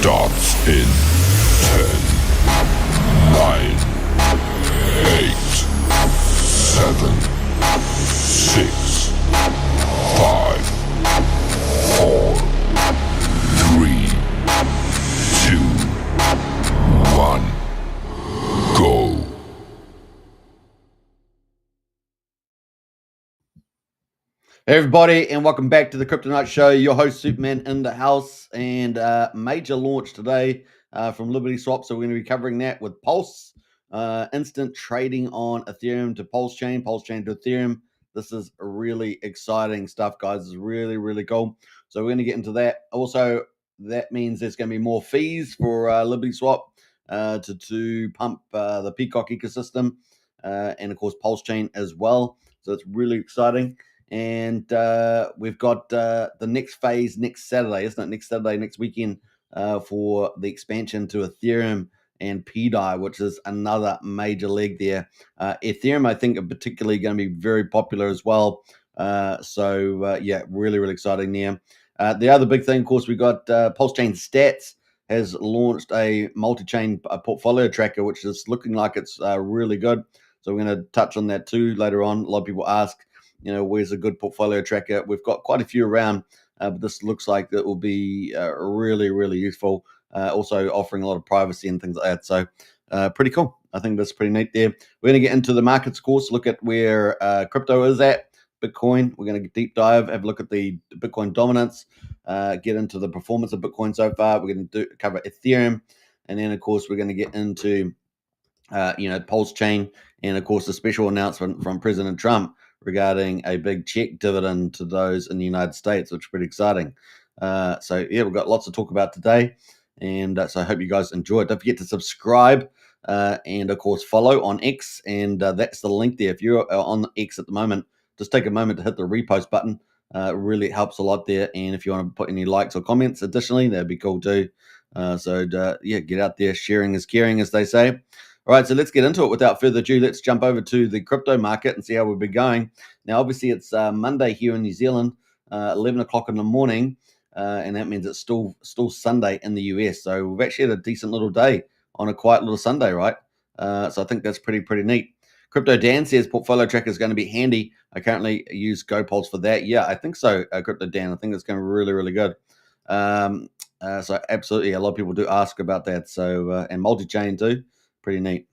starts in 10, 9, 8, 7, 6, 5, 4, 3, 2, 1, go. Hey everybody, and welcome back to the Crypto Night Show. Your host Superman in the house, and major launch today from LibertySwap. So we're going to be covering that with Pulse, instant trading on Ethereum to PulseChain, PulseChain to Ethereum. This is really exciting stuff, guys. It's really, really cool. So we're going to get into that. Also, that means there's going to be more fees for LibertySwap to pump the Peacock ecosystem, and of course PulseChain as well. So it's really exciting. And we've got the next phase next Saturday, isn't it? Next Saturday, next weekend, for the expansion to Ethereum and PDI, which is another major leg there. Ethereum, I think, are particularly going to be very popular as well. Yeah, really, really exciting there. The other big thing, of course, we got PulseChain Stats has launched a multi-chain portfolio tracker, which is looking like it's really good. So we're going to touch on that too later on. A lot of people ask, where's a good portfolio tracker? We've got quite a few around, but this looks like it will be really, really useful. Also offering a lot of privacy and things like that. So pretty cool. I think that's pretty neat there. We're going to get into the markets, of course, look at where crypto is at. Bitcoin, we're going to deep dive, have a look at the Bitcoin dominance, get into the performance of Bitcoin so far. We're going to cover Ethereum. And then, of course, we're going to get into, PulseChain, and, of course, the special announcement from President Trump regarding a big check dividend to those in the United States, which is pretty exciting. We've got lots to talk about today, and so I hope you guys enjoy it. Don't forget to subscribe and, of course, follow on X, and that's the link there. If you're on X at the moment, just take a moment to hit the repost button. It really helps a lot there, and if you want to put any likes or comments additionally, that'd be cool too. Get out there. Sharing is caring, as they say. All right, so let's get into it. Without further ado, let's jump over to the crypto market and see how we'll be going. Now, obviously, it's Monday here in New Zealand, 11 o'clock in the morning, and that means it's still Sunday in the US. So we've actually had a decent little day on a quiet little Sunday, right? So I think that's pretty neat. Crypto Dan says portfolio tracker is going to be handy. I currently use GoPulse for that. Yeah, I think so, Crypto Dan. I think it's going to be really, really good. So absolutely, a lot of people do ask about that. So and multi-chain too. Pretty neat.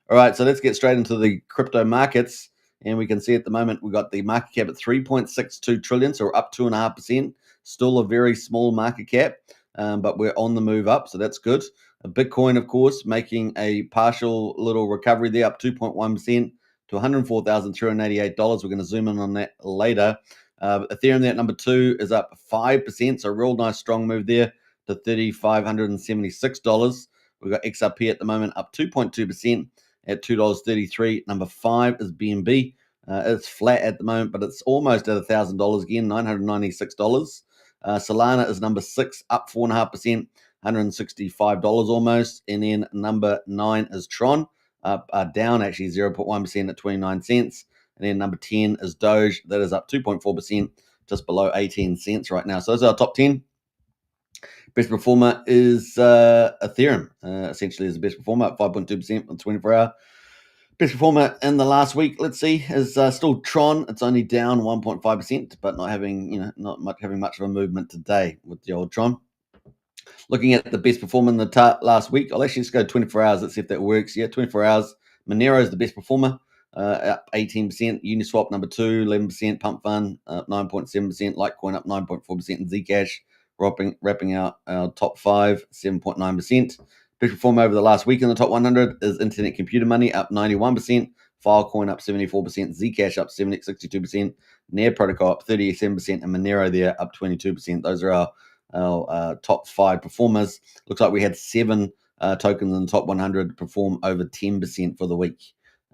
All right, so let's get straight into the crypto markets. And we can see at the moment we've got the market cap at 3.62 trillion, so we're up 2.5%. Still a very small market cap, but we're on the move up, so that's good. Bitcoin, of course, making a partial little recovery there, up 2.1% to $104,388. We're going to zoom in on that later. Ethereum there at number 2 is up 5%, so a real nice strong move there to $3,576. We've got XRP at the moment up 2.2% at $2.33. Number 5 is BNB. It's flat at the moment, but it's almost at $1,000 again, $996. Solana is number 6, up 4.5%, $165 almost. And then number 9 is Tron, down actually 0.1% at 29 cents. And then number 10 is Doge. That is up 2.4%, just below 18 cents right now. So those are our top 10. Best performer is Ethereum, essentially is the best performer at 5.2% on 24-hour. Best performer in the last week, let's see, is still Tron. It's only down 1.5%, but not having much of a movement today with the old Tron. Looking at the best performer in the last week, I'll actually just go 24 hours. Let's see if that works. Yeah, 24 hours. Monero is the best performer, up 18%. Uniswap number 2, 11%. Pump Fund up 9.7%. Litecoin up 9.4%. And Zcash wrapping out our top 5, 7.9%. Best performer over the last week in the top 100 is Internet Computer Money, up 91%. Filecoin up 74%. Zcash up 62%. Nair Protocol up 37%. And Monero there up 22%. Those are our top 5 performers. Looks like we had 7 tokens in the top 100 perform over 10% for the week.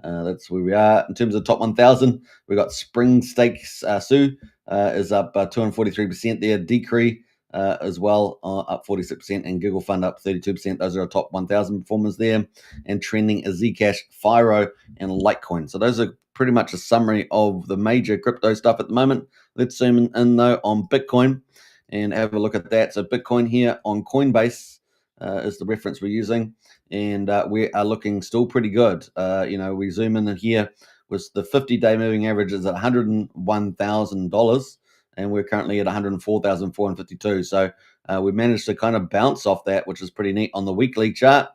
That's where we are. In terms of top 1,000, we got Spring Stakes Sue is up 243% there. Decree as well, up 46%, and Google Fund up 32%. Those are our top 1,000 performers there. And trending is Zcash, Fyro, and Litecoin. So those are pretty much a summary of the major crypto stuff at the moment. Let's zoom in though on Bitcoin and have a look at that. So Bitcoin here on Coinbase is the reference we're using, and we are looking still pretty good. We zoom in here with the 50-day moving average is at $101,000, and we're currently at 104,452. So we managed to kind of bounce off that, which is pretty neat on the weekly chart,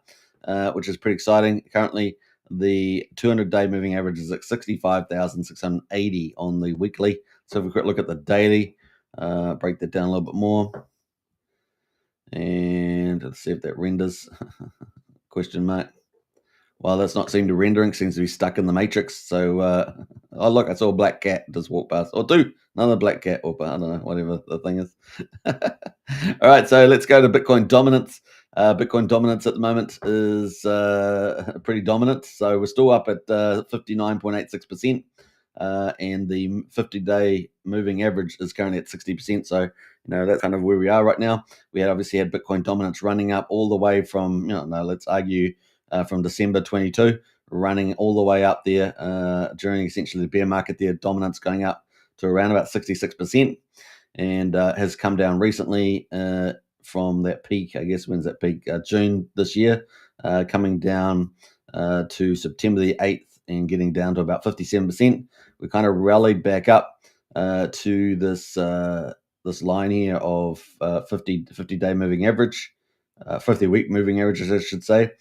which is pretty exciting. Currently, the 200-day moving average is at 65,680 on the weekly. So if we quick look at the daily, break that down a little bit more, and let's see if that renders. Question mark. Well, that's not seem to rendering. Seems to be stuck in the matrix. So, oh look, I saw a black cat just walk past. Or another black cat walk past. I don't know, whatever the thing is. All right, so let's go to Bitcoin dominance. Bitcoin dominance at the moment is pretty dominant. So we're still up at 59.86%. And the 50-day moving average is currently at 60%. So, that's kind of where we are right now. We obviously had Bitcoin dominance running up all the way from, let's argue, from December 22, running all the way up there during essentially the bear market there, dominance going up to around about 66%, and has come down recently from that peak. I guess when's that peak? June this year, coming down to September the 8th and getting down to about 57%. We kind of rallied back up to this line here of 50-day moving average, 50-week moving averages, I should say.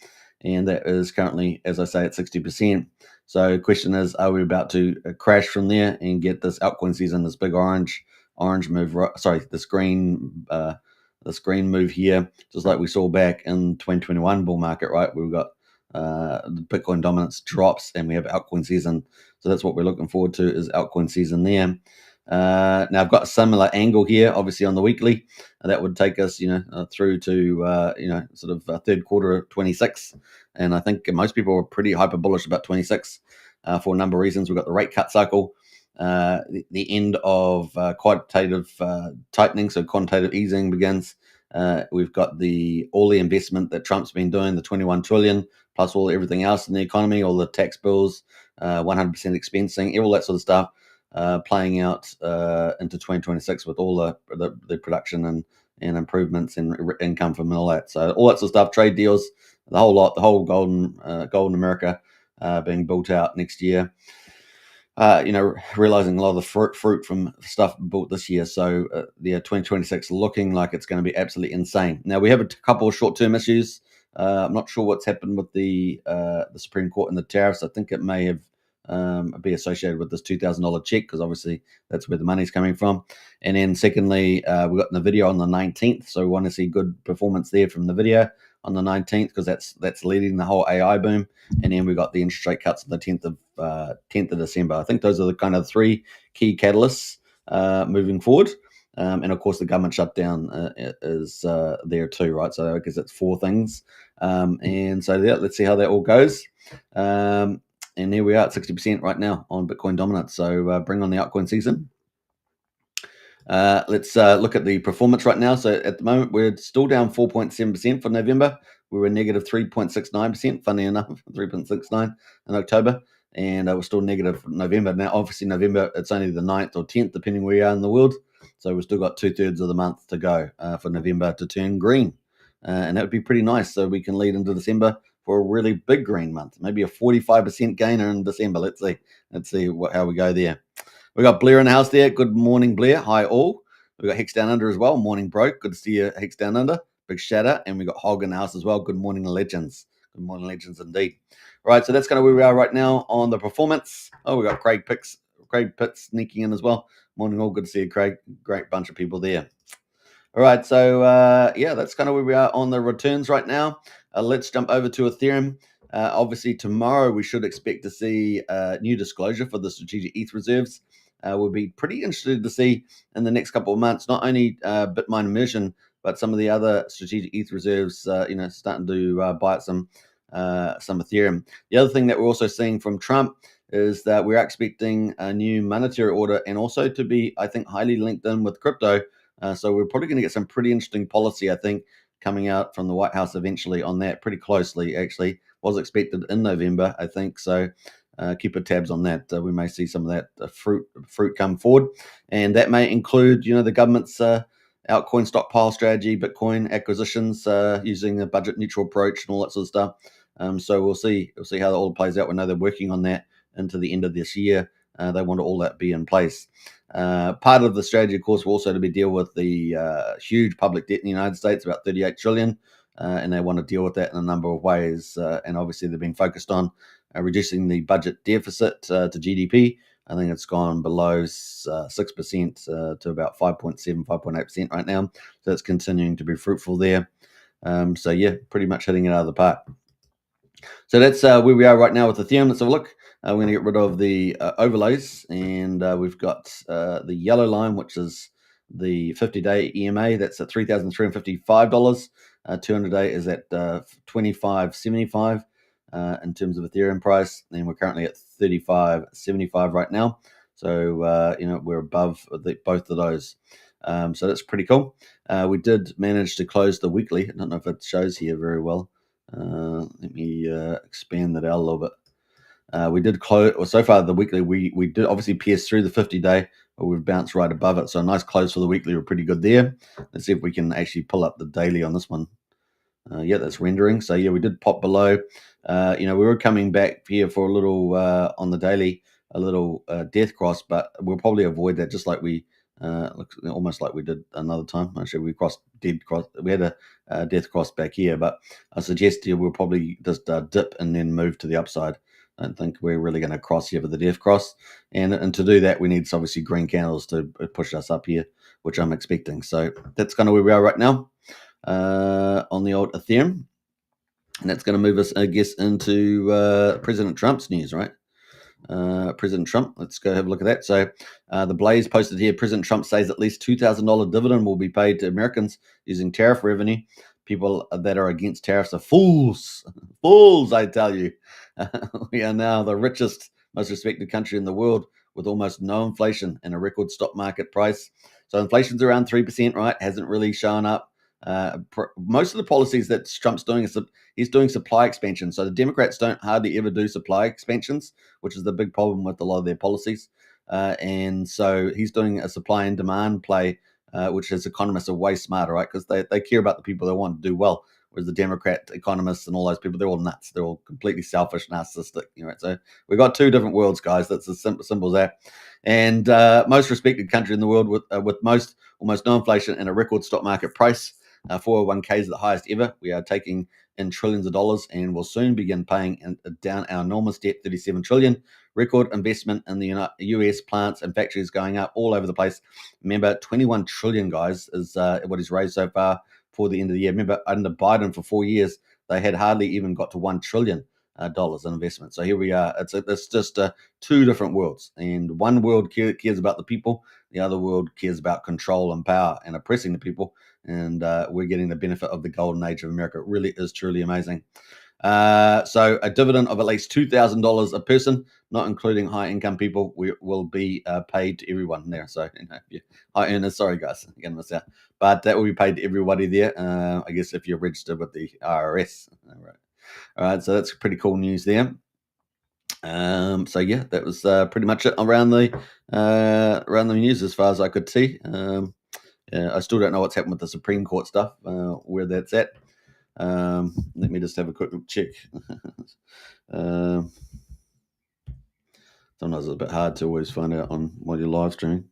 And that is currently, as I say, at 60%. So the question is, are we about to crash from there and get this altcoin season, this big orange move, this green move here, just like we saw back in 2021 bull market, right? We've got the Bitcoin dominance drops and we have altcoin season. So that's what we're looking forward to, is altcoin season there. Now I've got a similar angle here, obviously on the weekly. That would take us, through to sort of third quarter of 26. And I think most people are pretty hyper bullish about 26 for a number of reasons. We've got the rate cut cycle, the end of quantitative tightening, so quantitative easing begins. We've got all the investment that Trump's been doing, the 21 trillion plus everything else in the economy, all the tax bills, 100% expensing, all that sort of stuff. Playing out into 2026 with all the production and improvements in income from all that. So all that sort of stuff, trade deals, the whole lot, the whole golden America being built out next year. Realizing a lot of the fruit from stuff built this year. So 2026 looking like it's going to be absolutely insane. Now we have a couple of short-term issues. I'm not sure what's happened with the Supreme Court and the tariffs. I think it may have be associated with this $2,000 check, because obviously that's where the money's coming from. And then secondly, we got NVIDIA on the 19th, so we want to see good performance there from NVIDIA on the 19th, because that's leading the whole AI boom. And then we got the interest rate cuts on the 10th of December. I think those are the kind of three key catalysts moving forward. And of course, the government shutdown is there too, right? So I guess it's four things. And so let's see how that all goes. And here we are at 60% right now on Bitcoin dominance. So bring on the altcoin season. Let's look at the performance right now. So at the moment, we're still down 4.7% for November. We were negative 3.69%, funny enough, 3.69 in October. And we're still negative for November. Now, obviously, November, it's only the 9th or 10th, depending where you are in the world. So we've still got 2/3 of the month to go for November to turn green. And that would be pretty nice. So we can lead into December for a really big green month, maybe a 45% gainer in December. Let's see how we go there. We got Blair in the house there. Good morning, Blair. Hi all. We got Hex Down Under as well. Morning, bro. Good to see you, Hex Down Under. Big shout out. And we got Hog in the house as well. Good morning, legends. Good morning, legends indeed. All right, so that's kind of where we are right now on the performance. Oh, we got Craig Pitts sneaking in as well. Morning all. Good to see you, Craig. Great bunch of people there. All right, so that's kind of where we are on the returns right now. Let's jump over to Ethereum. Obviously, tomorrow we should expect to see new disclosure for the strategic ETH reserves. We'll be pretty interested to see in the next couple of months, not only Bitmine immersion, but some of the other strategic ETH reserves, starting to buy up some Ethereum. The other thing that we're also seeing from Trump is that we're expecting a new monetary order, and also to be, I think, highly linked in with crypto. So we're probably going to get some pretty interesting policy, I think, coming out from the White House eventually on that, pretty closely, actually. Was expected in November, I think. So keep your tabs on that. We may see some of that fruit come forward. And that may include, the government's altcoin stockpile strategy, Bitcoin acquisitions using a budget neutral approach and all that sort of stuff. So we'll see how that all plays out. We know they're working on that into the end of this year. They want all that be in place. Part of the strategy, of course, will also to be deal with the huge public debt in the United States, about 38 trillion, and they want to deal with that in a number of ways. And obviously, they've been focused on reducing the budget deficit to GDP. I think it's gone below 6% to about 5.7, 5.8% right now. So it's continuing to be fruitful there. So yeah, pretty much hitting it out of the park. So that's where we are right now with Ethereum. Let's have a look. We're going to get rid of the overlays, and we've got the yellow line, which is the 50-day EMA. That's at $3,355. 200-day is at $25.75 in terms of Ethereum price, and we're currently at $35.75 right now. So we're above both of those. So that's pretty cool. We did manage to close the weekly. I don't know if it shows here very well. Let me expand that out a little bit. We did close, well, so far the weekly, we did obviously pierce through the 50-day, but we've bounced right above it. So a nice close for the weekly. We're pretty good there. Let's see if we can actually pull up the daily on this one. Yeah, that's rendering. So yeah, we did pop below. We were coming back here for a little on the daily, a little death cross, but we'll probably avoid that, just like we looks almost like we did another time. Actually, we crossed dead cross. We had a death cross back here, but I suggest you we'll probably just dip and then move to the upside. I don't think we're really going to cross here for the death cross, and to do that, we need obviously green candles to push us up here, which I'm expecting. So that's kind of where we are right now on the old Ethereum, and that's going to move us, I guess, into President Trump's news, right? President Trump. Let's go have a look at that. So the Blaze posted here, President Trump says at least $2,000 dividend will be paid to Americans using tariff revenue. People that are against tariffs are fools. Fools, I tell you. We are now the richest, most respected country in the world with almost no inflation and a record stock market price. So inflation's around 3%, right? Hasn't really shown up. Most of the policies that Trump's doing is he's doing supply expansion. So the Democrats don't hardly ever do supply expansions, which is the big problem with a lot of their policies. And so he's doing a supply and demand play, which his economists are way smarter, right? Because they care about the people they want to do well. Whereas the Democrat economists and all those people, they're all nuts. They're all completely selfish, narcissistic. So we've got two different worlds, guys. That's as simple as that. And most respected country in the world with almost no inflation and a record stock market price. 401ks at the highest ever. We are taking in trillions of dollars and will soon begin paying down our enormous debt, 37 trillion. Record investment in the US plants and factories going up all over the place. Remember, 21 trillion, guys, is what he's raised so far for the end of the year. Remember, under Biden for 4 years, they had hardly even got to $1 trillion dollars in investment. So here we are. It's just two different worlds. And one world cares about the people. The other world cares about control and power and oppressing the people. And we're getting the benefit of the golden age of America. It really is truly amazing. So a dividend of at least $2,000 a person, not including high income people, will be paid to everyone there. So high earners, sorry guys, I'm gonna miss out, but that will be paid to everybody there. I guess if you're registered with the IRS. All right, so that's pretty cool news there. So yeah, that was pretty much it around the news as far as I could see. I still don't know what's happened with the Supreme Court stuff, where that's at. Let me just have a quick check. Sometimes it's a bit hard to always find out on while you're live streaming.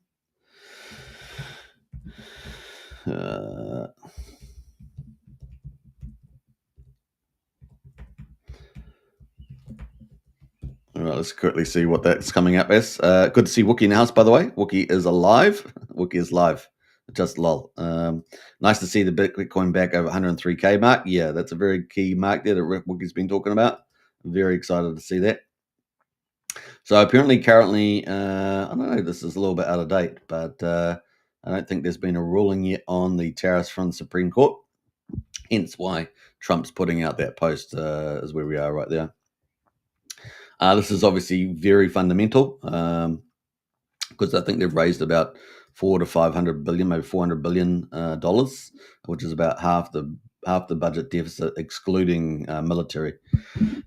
All right, let's quickly see what that's coming up as. Good to see Wookie in the house, by the way. Wookie is alive. Wookie is live. Just lol. Nice to see the Bitcoin back over 103K mark. Yeah, that's a very key mark there that Wookie's been talking about. I'm very excited to see that. So apparently, currently, I don't know, this is a little bit out of date, but I don't think there's been a ruling yet on the tariffs from the Supreme Court. Hence why Trump's putting out that post is where we are right there. This is obviously very fundamental because I think they've raised about $400 to $500 billion, maybe $400 billion dollars, which is about half the budget deficit, excluding military.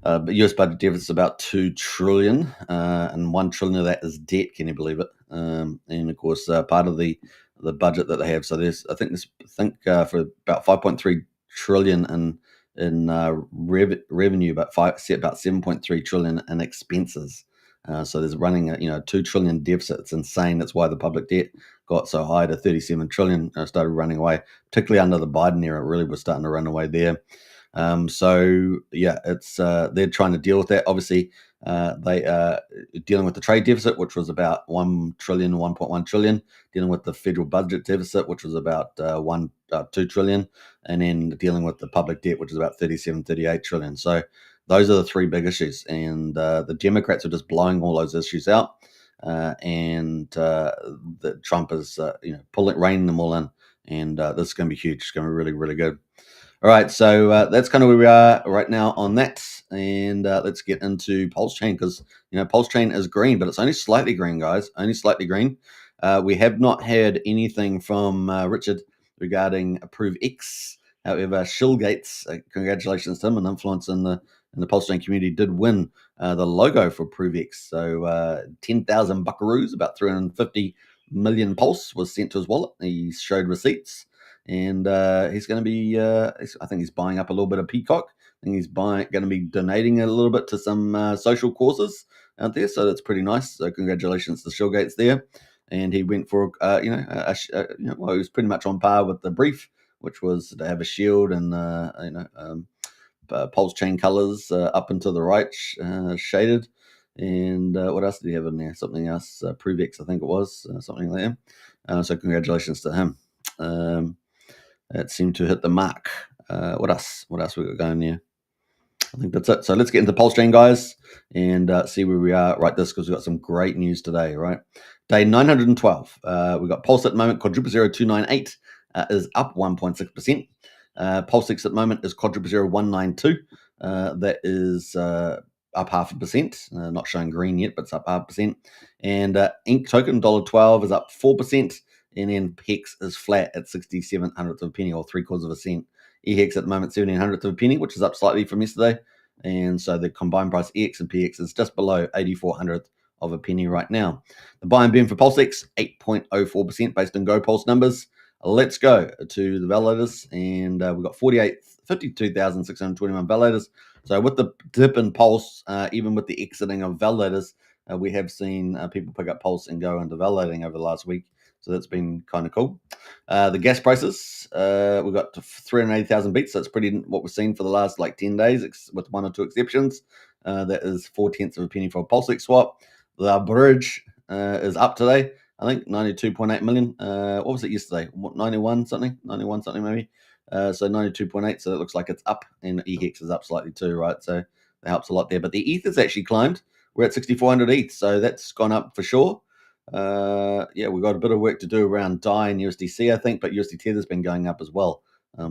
But US budget deficit is about $2 trillion, and $1 trillion of that is debt. Can you believe it? And of course, part of the budget that they have. So there's, I think for about 5.3 trillion in revenue, but about 7.3 trillion in expenses. So there's running a 2 trillion deficit. It's insane. That's why the public debt got so high to 37 trillion. Started running away, particularly under the Biden era. It really was starting to run away there. So yeah, it's they're trying to deal with that. Obviously, they are dealing with the trade deficit, which was about 1 trillion, 1.1 trillion, dealing with the federal budget deficit, which was about 2 trillion, and then dealing with the public debt, which is about 38 trillion. So those are the three big issues, and the Democrats are just blowing all those issues out, and the Trump is reining them all in, and this is going to be huge. It's going to be really, really good. All right, so that's kind of where we are right now on that, and let's get into PulseChain, because PulseChain is green, but it's only slightly green, guys. Only slightly green. We have not heard anything from Richard regarding Approve X. However, Shillgates, congratulations to him, an influence in the PulseChain community, did win the logo for Approve X. So 10,000 buckaroos, about 350 million pulse, was sent to his wallet. He showed receipts. And he's going to be, I think he's buying up a little bit of Peacock. I think he's going to be donating a little bit to some social causes out there. So that's pretty nice. So congratulations to Shillgates there. And he went for, he was pretty much on par with the brief, which was to have a shield and, PulseChain colors up and to the right, shaded. And what else did he have in there? Something else, Provex, I think it was, something like that. So congratulations to him. It seemed to hit the mark. What else? What else we got going here? I think that's it. So let's get into PulseChain, guys, and see where we are right this, because we've got some great news today, right? Day 912. We've got Pulse at the moment, quadruple 0298 is up 1.6%. PulseX at the moment is quadruple 0192. That is up 0.5%. Not showing green yet, but it's up 0.5%. And Ink token $1.12 is up 4%. And then PEX is flat at 67 hundredths of a penny, or 3/4 of a cent. EHEX at the moment 17 hundredths of a penny, which is up slightly from yesterday. And so the combined price EX and PX is just below 84 hundredths of a penny right now. The buy and burn for PulseX 8.04% based on GoPulse numbers. Let's go to the validators, and we've got 52,621 validators. So with the dip in Pulse, even with the exiting of validators, we have seen people pick up Pulse and go into validating over the last week. So that's been kind of cool. The gas prices, we've got 380,000 beats. That's pretty what we've seen for the last 10 days, with one or two exceptions. That is 0.4 of a penny for a PulseX swap. The bridge is up today. I think 92.8 million. What was it yesterday? 91 something maybe. So 92.8. So it looks like it's up, and EHEX is up slightly too, right? So that helps a lot there. But the ETH has actually climbed. We're at 6,400 ETH, so that's gone up for sure. We've got a bit of work to do around DAI and USDC, I think, but USD Tether has been going up as well.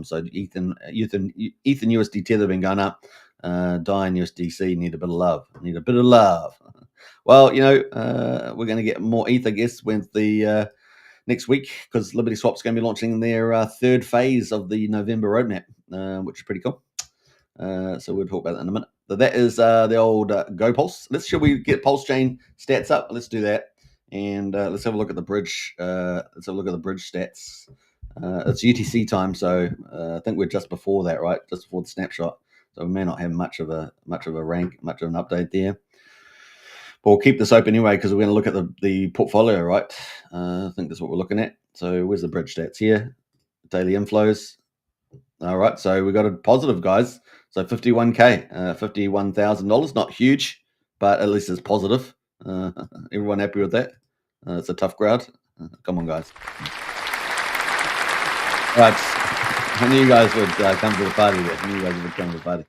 So ETH and USD Tether have been going up. DAI and USDC need a bit of love. Well, we're going to get more ETH, I guess, with the next week, because LibertySwap's going to be launching their third phase of the November roadmap, which is pretty cool. So we'll talk about that in a minute. So that is the old GoPulse. Shall we get PulseChain stats up? Let's do that. And let's have a look at the bridge. Let's have a look at the bridge stats. It's UTC time, so I think we're just before that, right? Just before the snapshot. So we may not have much of an update there. But we'll keep this open anyway, because we're going to look at the portfolio, right? I think that's what we're looking at. So where's the bridge stats here? Daily inflows. All right, so we got a positive, guys. So 51K, $51,000. Not huge, but at least it's positive. Everyone happy with that? It's a tough crowd. Come on, guys. Right. I knew you guys would come to the party.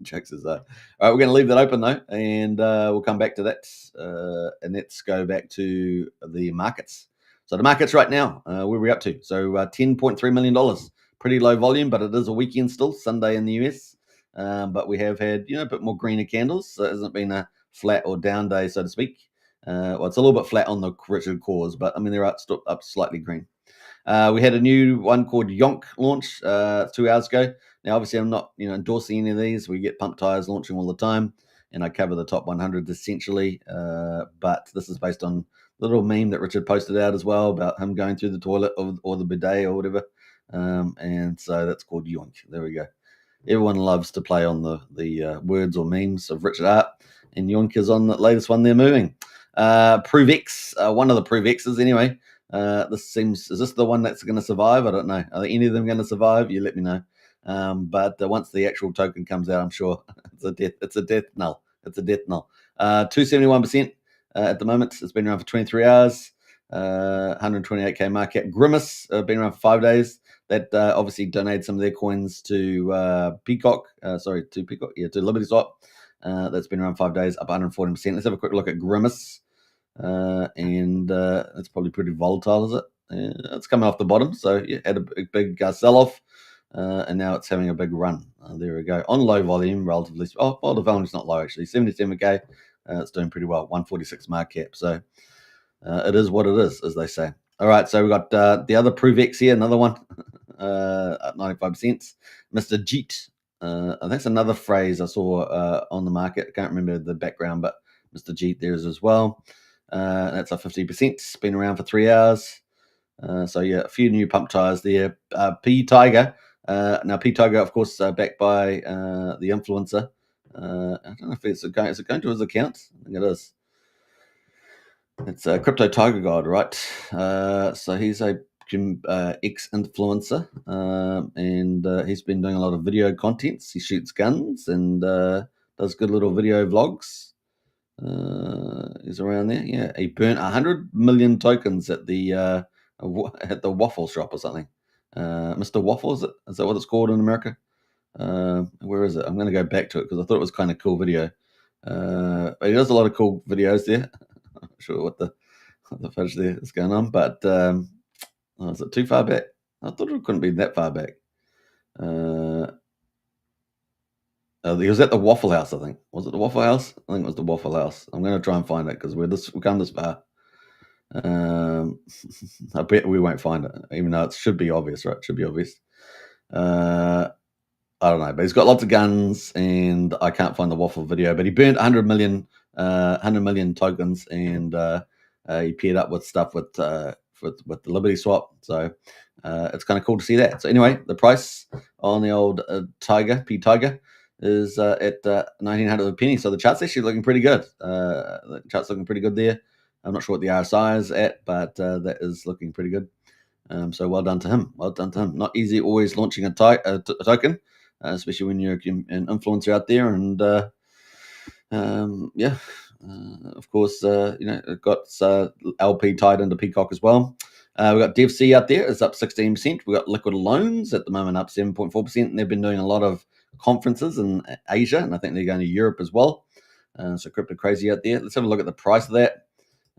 Jokes aside. All right, we're going to leave that open, though, and we'll come back to that. And let's go back to the markets. So the markets right now, where are we up to? So $10.3 million. Pretty low volume, but it is a weekend still, Sunday in the US. But we have had, a bit more greener candles. So it hasn't been a flat or down day, so to speak. Well, it's a little bit flat on the Richard cores, but I mean, they're up slightly green. We had a new one called Yonk launch 2 hours ago. Now, obviously, I'm not endorsing any of these. We get pump tires launching all the time, and I cover the top 100 essentially. But this is based on little meme that Richard posted out as well about him going through the toilet or the bidet or whatever. And so that's called Yoink. There we go. Everyone loves to play on the words or memes of Richard Art, and Yoink is on the latest one they're moving. ProoveX, one of the ProoveXs anyway. Is this the one that's going to survive? I don't know. Are any of them going to survive? You let me know. But once the actual token comes out, I'm sure it's a death knell. It's a death knell. 271% at the moment. It's been around for 23 hours. 128k market cap. Grimace been around for 5 days. That obviously donated some of their coins to Peacock. To LibertySwap. That's been around 5 days, up 140%. Let's have a quick look at Grimace. And it's probably pretty volatile, is it? It's coming off the bottom, so it had a big sell-off, and now it's having a big run. There we go. On low volume, relatively. The volume's not low, actually. 77k. It's doing pretty well. 146 market cap. So it is what it is, as they say. All right, so we've got the other ProoveX here, another one at 95%. Mr. Jeet. That's another phrase I saw on the market. I can't remember the background, but Mr. Jeet there is as well. That's up 50%. It's been around for 3 hours. So yeah, a few new pump tires there. P Tiger. Now P Tiger, of course, backed by the influencer. I don't know if is it going to his account? I think it is. It's a Crypto Tiger God, right? So he's a ex-influencer, and he's been doing a lot of video contents. He shoots guns and does good little video vlogs. Is around there. Yeah, he burnt 100 million tokens at the waffle shop or something. Mr. Waffle, is that what it's called in America? Where is it? I'm going to go back to it because I thought it was kind of cool video. But he does a lot of cool videos there. I'm not sure what the fudge there is going on, but is it too far back? I thought it couldn't be that far back. He was at the Waffle House, I think. Was it the Waffle House? I think it was the Waffle House. I'm going to try and find it because we've come this far. I bet we won't find it, even though it should be obvious, right? It should be obvious. I don't know, but he's got lots of guns, and I can't find the Waffle video. But he burnt 100 million tokens, and he paired up with stuff with the LibertySwap. So it's kind of cool to see that. So anyway, the price on the old P Tiger is at 1900 a penny. So the chart's actually looking pretty good. The chart's looking pretty good there. I'm not sure what the RSI is at, but that is looking pretty good. So well done to him. Well done to him. Not easy always launching a token, especially when you're an influencer out there. And of course, it got LP tied into Peacock as well. We've got DevC out there. It's up 16%. We've got Liquid Loans at the moment up 7.4%. And they've been doing a lot of conferences in Asia, and I think they're going to Europe as well. So crypto crazy out there. Let's have a look at the price of that.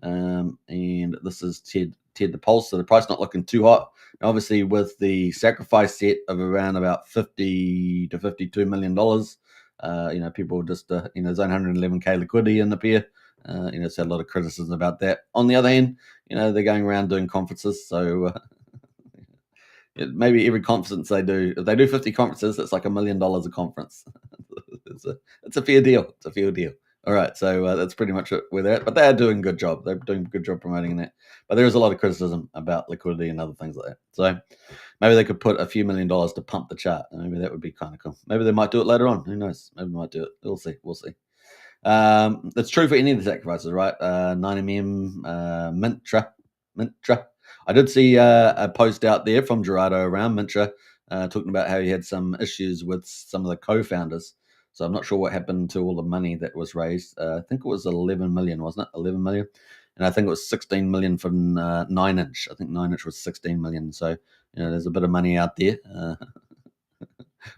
And this is Ted the Pulse. So the price not looking too hot. And obviously, with the sacrifice set of around about $50 to $52 million, people just there's 111k liquidity in the pair. It's had a lot of criticism about that. On the other hand, they're going around doing conferences, so maybe every conference they do, if they do 50 conferences, it's like $1 million a conference. It's a fair deal. It's a fair deal. All right, so that's pretty much where they're at. But they are doing a good job. They're doing a good job promoting that. But there is a lot of criticism about liquidity and other things like that. So maybe they could put a few $1 million to pump the chart. Maybe that would be kind of cool. Maybe they might do it later on. Who knows? Maybe they might do it. We'll see. We'll see. That's true for any of the sacrifices, right? 9mm, Mintra. I did see a post out there from Gerardo around Mintra talking about how he had some issues with some of the co-founders. So I'm not sure what happened to all the money that was raised. I think it was 11 million, wasn't it? 11 million. And I think it was 16 million from 9inch. I think 9inch was 16 million. So, there's a bit of money out there.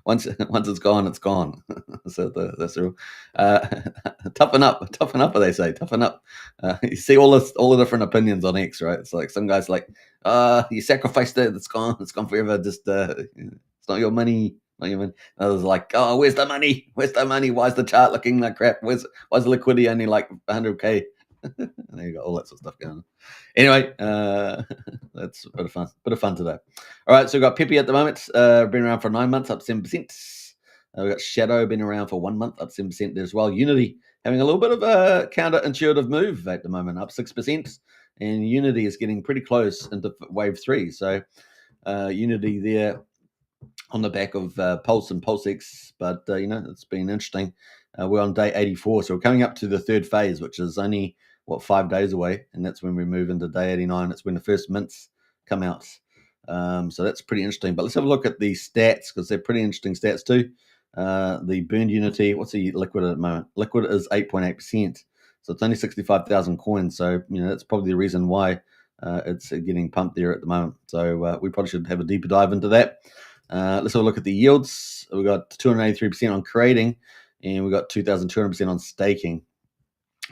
Once it's gone, it's gone. So that's the rule. Toughen up, they say. Toughen up. You see all the different opinions on X, right? It's like some guys like, you sacrificed it. It's gone forever. Just it's not your money. Not your money. Others like, oh, where's the money? Where's the money? Why is the chart looking like crap? Why's the liquidity only like 100k? And you got all that sort of stuff going on. Anyway, that's a bit of fun today. All right, so we've got Pepe at the moment, been around for 9 months, up 7%. We've got Shadow, been around for 1 month, up 7% there as well. Unity having a little bit of a counterintuitive move at the moment, up 6%. and Unity is getting pretty close into wave 3. So Unity there on the back of Pulse and PulseX, but it's been interesting. We're on day 84, so we're coming up to the third phase, which is only 5 days away, and that's when we move into day 89. It's when the first mints come out. So that's pretty interesting. But let's have a look at the stats, because they're pretty interesting stats too. The burned Unity, what's the liquid at the moment? Liquid is 8.8%. So it's only 65,000 coins. So, that's probably the reason why it's getting pumped there at the moment. So we probably should have a deeper dive into that. Let's have a look at the yields. We've got 283% on creating, and we've got 2,200% on staking.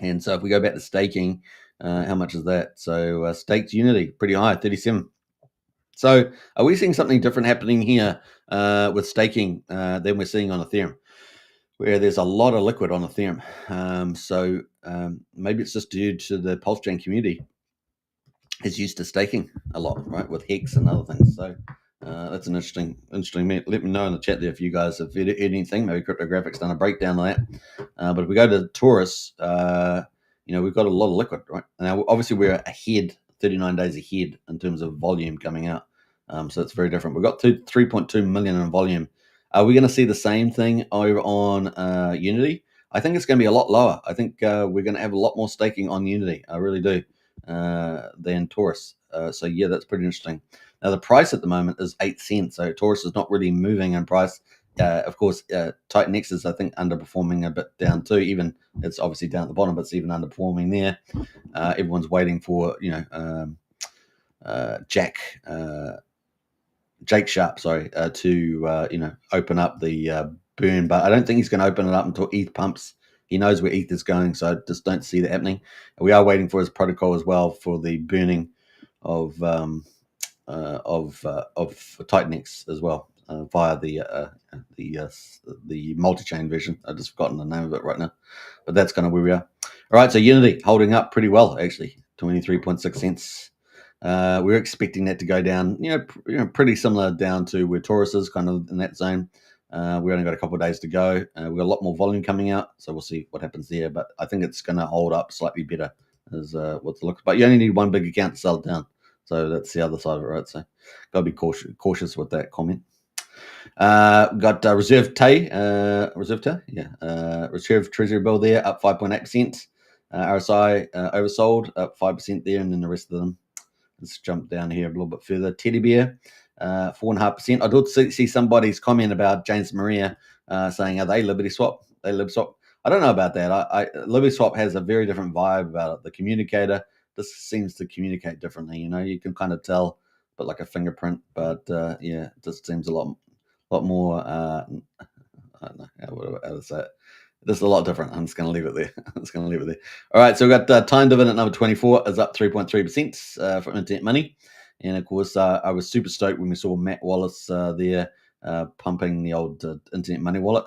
And so if we go back to staking, how much is that? So staked Unity, pretty high, 37. So are we seeing something different happening here with staking than we're seeing on Ethereum, where there's a lot of liquid on Ethereum? So maybe it's just due to the PulseChain community is used to staking a lot, right, with Hex and other things. So that's an interesting. Let me know in the chat there if you guys have heard anything. Maybe Cryptographics done a breakdown of that. But if we go to Taurus, we've got a lot of liquid, right? Now, obviously, we're ahead, 39 days ahead in terms of volume coming out. So it's very different. We've got 3.2 million in volume. Are we going to see the same thing over on Unity? I think it's going to be a lot lower. I think we're going to have a lot more staking on Unity. I really do, than Taurus. So yeah, that's pretty interesting. Now the price at the moment is 8 cents. So Taurus is not really moving in price. Of course, Titanx is, I think, underperforming a bit down too. Even it's obviously down at the bottom, but it's even underperforming there. Everyone's waiting for Jake Sharp, to open up the burn, but I don't think he's going to open it up until ETH pumps. He knows where ETH is going, so I just don't see that happening. We are waiting for his protocol as well for the burning of Titanx as well via the multi-chain version. I've just forgotten the name of it right now, but that's kind of where we are. All right, so Unity holding up pretty well, actually, 23.6 cents. We're expecting that to go down, pretty similar down to where Taurus is, kind of in that zone. We only got a couple of days to go. We've got a lot more volume coming out, so we'll see what happens there. But I think it's going to hold up slightly better, is what's the look. But you only need one big account to sell it down, so that's the other side of it, right? So got to be cautious with that comment. Got Reserve Treasury Bill there up 5.8%. RSI oversold up 5% there, and then the rest of them. Let's jump down here a little bit further. Teddy Bear, 4.5%. I did see somebody's comment about James Maria saying, are they LibertySwap? They LibSwap. I don't know about that. LibertySwap has a very different vibe about it. The communicator just seems to communicate differently. You can kind of tell, but like a fingerprint. But it just seems a lot more. I don't know how to say it. This is a lot different. I'm just going to leave it there. All right, so we've got time dividend number 24 is up 3.3% for Internet Money. And, of course, I was super stoked when we saw Matt Wallace there pumping the old Internet Money wallet.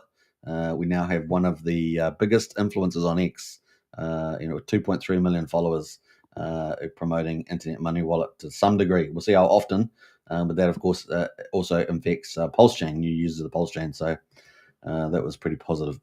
We now have one of the biggest influencers on X, with 2.3 million followers promoting Internet Money wallet to some degree. We'll see how often, but that, of course, also affects PulseChain, new users of the PulseChain. So that was pretty positive.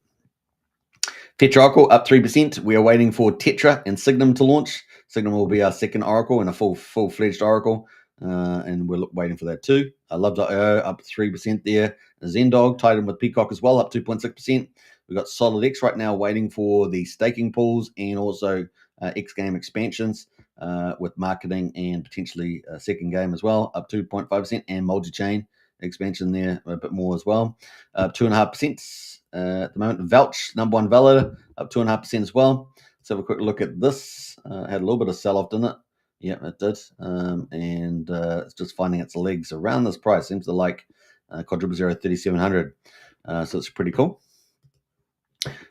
Tetra Oracle up 3%. We are waiting for Tetra and Signum to launch. Signum will be our second Oracle and a full-fledged Oracle, and we're waiting for that too. Love.io up 3% there. Zendog tied in with Peacock as well, up 2.6%. We've got SolidX right now waiting for the staking pools and also X game expansions with marketing and potentially a second game as well, up 2.5%, and multi-chain expansion there a bit more as well, up 2.5%. At the moment, Vouch, number one validator, up 2.5% as well. Let's have a quick look at this. Had a little bit of sell-off, didn't it? Yeah, it did. And it's just finding its legs around this price. Seems to like Quadruple Zero 3,700. So it's pretty cool.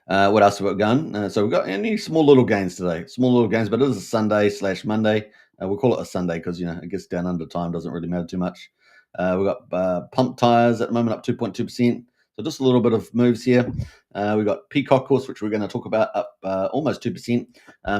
What else have we got? So we've got any small little gains today. Small little gains, but it is a Sunday/Monday. We'll call it a Sunday because, it gets down under time. Doesn't really matter too much. We've got Pump Tires at the moment up 2.2%. So just a little bit of moves here. We've got Peacock course, which we're going to talk about, up almost 2%.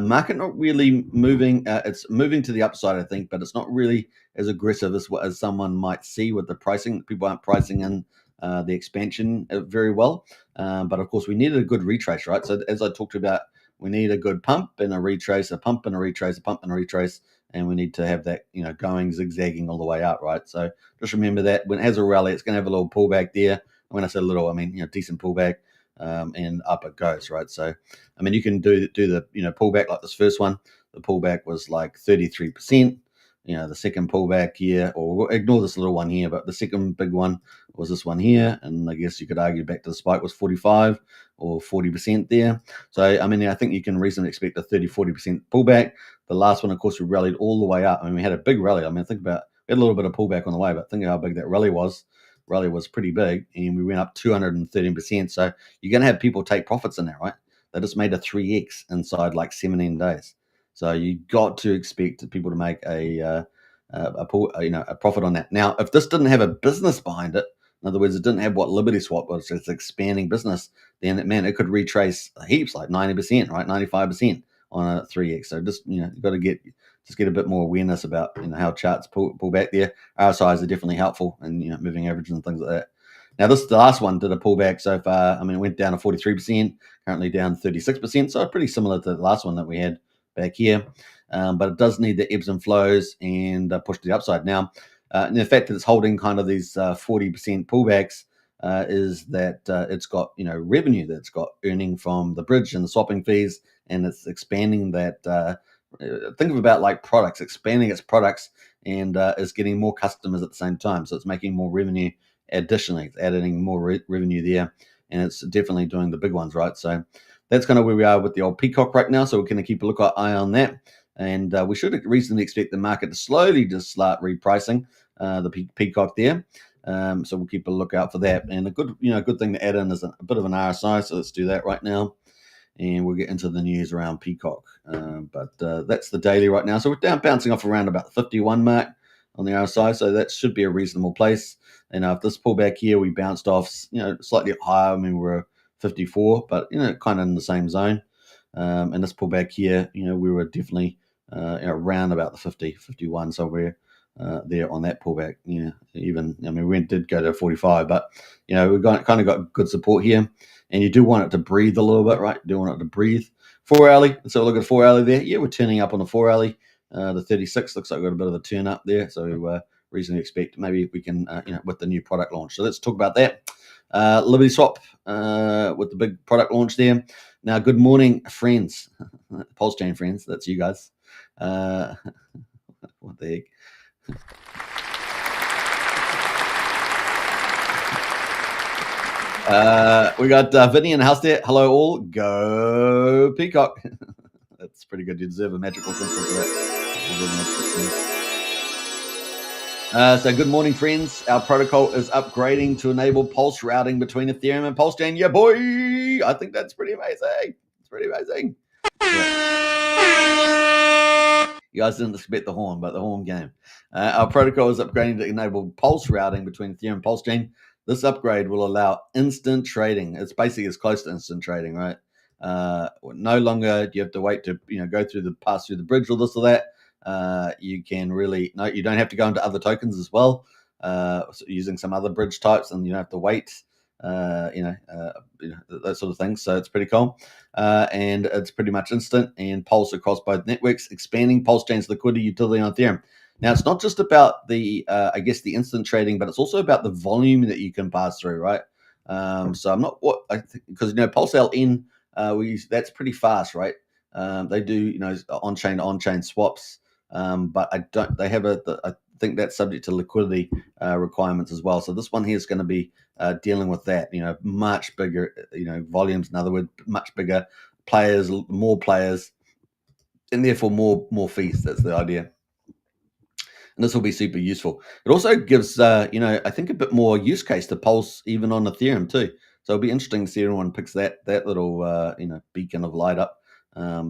Market not really moving. It's moving to the upside, I think, but it's not really as aggressive as someone might see with the pricing. People aren't pricing in the expansion very well. But, of course, we needed a good retrace, right? So as I talked about, we need a good pump and a retrace, a pump and a retrace, a pump and a retrace. and we need to have that, going zigzagging all the way up, right? So just remember that when it has a rally, it's going to have a little pullback there. When I say little, I mean decent pullback, and up it goes, right? So I mean you can do the pullback like this first one. The pullback was like 33%. The second pullback here, or ignore this little one here, but the second big one was this one here, and I guess you could argue back to the spike was 45 or 40% there. So I mean I think you can reasonably expect a 30-40% pullback. The last one, of course, we rallied all the way up. I mean, we had a big rally. I mean, think about, we had a little bit of pullback on the way, but think of how big that rally was. Rally was pretty big, and we went up 213%. So you're going to have people take profits in there, right? They just made a 3x inside like 17 days. So you got to expect people to make a profit on that. Now, if this didn't have a business behind it, in other words, it didn't have what LibertySwap was, it's expanding business, then man, it could retrace heaps, like 90%, right? 95% on a 3x. So just you've got to get a bit more awareness about how charts pull back there. RSIs are definitely helpful, and moving averages and things like that. Now the last one did a pullback so far. I mean, it went down to 43%, currently down 36%. So pretty similar to the last one that we had back here, but it does need the ebbs and flows and push to the upside. Now, and the fact that it's holding kind of these 40% pullbacks is that it's got revenue that's got earning from the bridge and the swapping fees, and it's expanding that. Think of about like products, expanding its products, and is getting more customers at the same time. So it's making more revenue additionally, it's adding more revenue there, and it's definitely doing the big ones, right? So that's kind of where we are with the old Peacock right now. So we're going to keep a eye on that, and we should reasonably expect the market to slowly just start repricing the Peacock there. So we'll keep a lookout for that. And a good thing to add in is a bit of an RSI. So let's do that right now, and we'll get into the news around Peacock. But that's the daily right now. So we're bouncing off around about the 51 mark on the RSI. So that should be a reasonable place. And if this pullback here, we bounced off, slightly higher. I mean, we're 54, but kind of in the same zone. And this pullback here, we were definitely around about the 50, 51. So we're there on that pullback. Even we did go to 45, but we've kind of got good support here. And you do want it to breathe a little bit, right? You do want it to breathe. 4 hourly. So look at 4 hourly there. Yeah, we're turning up on the 4 hourly. The 36 looks like we've got a bit of a turn up there. So reasonably expect maybe we can, with the new product launch. So let's talk about that. LibertySwap with the big product launch there. Now, good morning, friends. PulseChain friends. That's you guys. What the heck? We got Vinny in the house there. Hello all. Go Peacock. That's pretty good. You deserve a magical pencil for that. So good morning, friends. Our protocol is upgrading to enable pulse routing between Ethereum and PulseChain. Yeah, boy. I think that's pretty amazing. It's pretty amazing. Yeah. You guys didn't expect the horn, but the horn game. Our protocol is upgrading to enable pulse routing between Ethereum and PulseChain. This upgrade will allow instant trading. It's basically as close to instant trading, right? No longer do you have to wait to pass through the bridge or this or that. You can you don't have to go into other tokens as well, using some other bridge types, and you don't have to wait. That sort of thing. So it's pretty cool, and it's pretty much instant and pulse across both networks, expanding PulseChain's liquidity utility on Ethereum. Now, it's not just about the instant trading, but it's also about the volume that you can pass through, right? So I'm not because Pulse LN, that's pretty fast, right? They do on-chain swaps, but they have I think that's subject to liquidity requirements as well. So this one here is going to be dealing with that, much bigger, volumes. In other words, much bigger players, more players, and therefore more fees. That's the idea. And this will be super useful. It also gives, I think a bit more use case to Pulse even on Ethereum too. So it'll be interesting to see everyone picks that little, beacon of light up,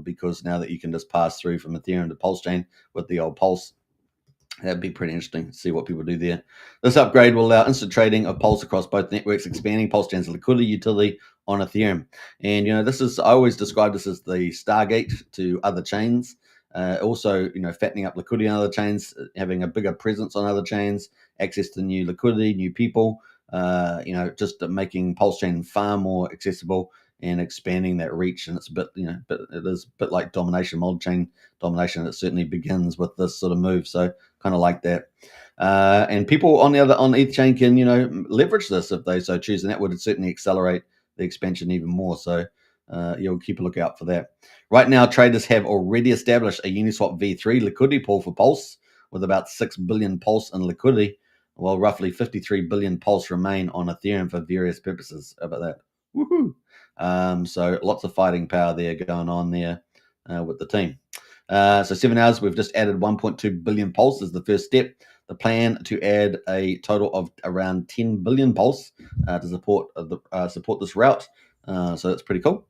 because now that you can just pass through from Ethereum to PulseChain with the old Pulse, that'd be pretty interesting to see what people do there. This upgrade will allow instant trading of Pulse across both networks, expanding PulseChain's liquidity utility on Ethereum. And, I always describe this as the Stargate to other chains. Also, fattening up liquidity on other chains, having a bigger presence on other chains, access to new liquidity, new people, just making PulseChain far more accessible and expanding that reach. And it's a bit, but it is a bit like domination, multi-chain domination. It certainly begins with this sort of move. So kind of like that. And people on each chain can, leverage this if they so choose, and that would certainly accelerate the expansion even more. So you'll keep a lookout for that. Right now, traders have already established a Uniswap V3 liquidity pool for Pulse with about 6 billion Pulse in liquidity, while roughly 53 billion Pulse remain on Ethereum for various purposes. How about that? Woohoo! So lots of fighting power there going on there with the team. So 7 hours, we've just added 1.2 billion Pulse as the first step. The plan to add a total of around 10 billion Pulse to support this route. So that's pretty cool.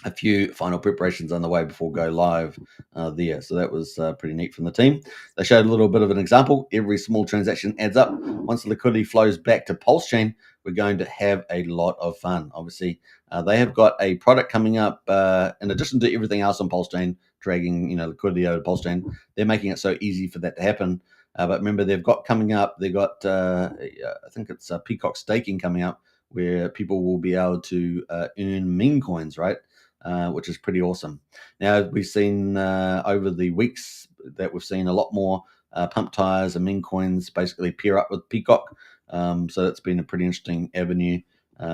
A few final preparations on the way before go live there. So that was pretty neat from the team. They showed a little bit of an example. Every small transaction adds up. Once the liquidity flows back to PulseChain, we're going to have a lot of fun. Obviously, they have got a product coming up in addition to everything else on PulseChain, dragging liquidity over to PulseChain. They're making it so easy for that to happen. But remember, they've got I think it's Peacock staking coming up, where people will be able to earn meme coins, right? Which is pretty awesome. Now, we've seen over the weeks that we've seen a lot more pump tires and meme coins basically pair up with Peacock. So it's been a pretty interesting avenue.